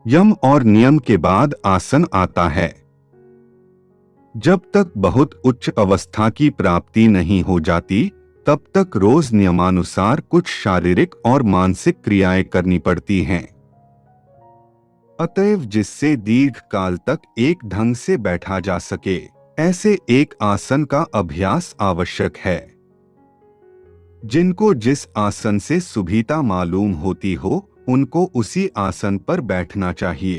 यम और नियम के बाद आसन आता है। जब तक बहुत उच्च अवस्था की प्राप्ति नहीं हो जाती, तब तक रोज नियमानुसार कुछ शारीरिक और मानसिक क्रियाएं करनी पड़ती हैं। अतएव जिससे दीर्घ काल तक एक ढंग से बैठा जा सके, ऐसे एक आसन का अभ्यास आवश्यक है। जिनको जिस आसन से सुविधा मालूम होती हो, उनको उसी आसन पर बैठना चाहिए।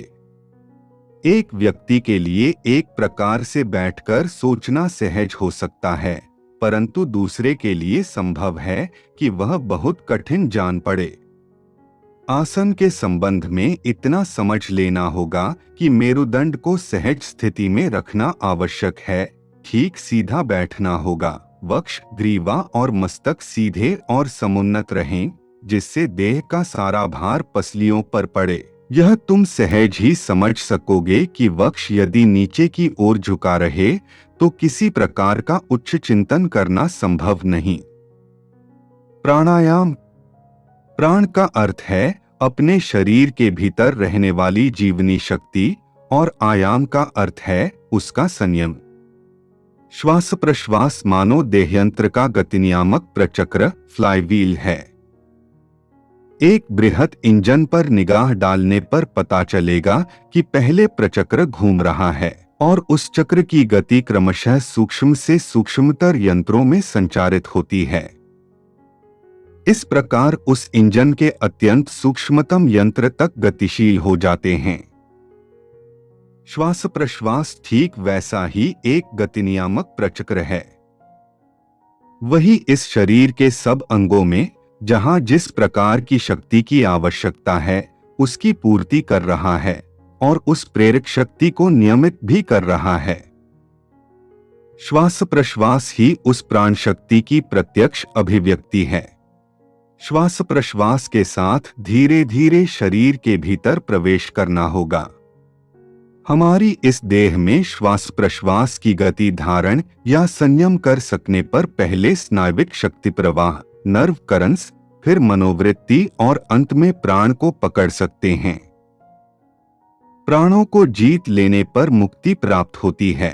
एक व्यक्ति के लिए एक प्रकार से बैठकर सोचना सहज हो सकता है, परंतु दूसरे के लिए संभव है कि वह बहुत कठिन जान पड़े। आसन के संबंध में इतना समझ लेना होगा कि मेरुदंड को सहज स्थिति में रखना आवश्यक है, ठीक सीधा बैठना होगा, वक्ष, ग्रीवा और मस्तक सीधे और समुन्नत रहें, जिससे देह का सारा भार पसलियों पर पड़े। यह तुम सहज ही समझ सकोगे कि वक्ष यदि नीचे की ओर झुका रहे तो किसी प्रकार का उच्च चिंतन करना संभव नहीं। प्राणायाम। प्राण का अर्थ है अपने शरीर के भीतर रहने वाली जीवनी शक्ति, और आयाम का अर्थ है उसका संयम। श्वास प्रश्वास मानो देहयंत्र का गतिनियामक प्रचक्र फ्लाईव्हील है। एक बृहत इंजन पर निगाह डालने पर पता चलेगा कि पहले प्रचक्र घूम रहा है और उस चक्र की गति क्रमशः सूक्ष्म से सूक्ष्मतर यंत्रों में संचारित होती है। इस प्रकार उस इंजन के अत्यंत सूक्ष्मतम यंत्र तक गतिशील हो जाते हैं। श्वास प्रश्वास ठीक वैसा ही एक गतिनियामक प्रचक्र है। वही इस शरीर के सब अंगों में जहां जिस प्रकार की शक्ति की आवश्यकता है उसकी पूर्ति कर रहा है और उस प्रेरक शक्ति को नियमित भी कर रहा है। श्वास प्रश्वास ही उस प्राण शक्ति की प्रत्यक्ष अभिव्यक्ति है। श्वास प्रश्वास के साथ धीरे धीरे शरीर के भीतर प्रवेश करना होगा। हमारी इस देह में श्वास प्रश्वास की गति धारण या संयम कर सकने पर पहले स्नायुविक शक्ति प्रवाह, नर्व करंट्स, फिर मनोवृत्ति और अंत में प्राण को पकड़ सकते हैं। प्राणों को जीत लेने पर मुक्ति प्राप्त होती है।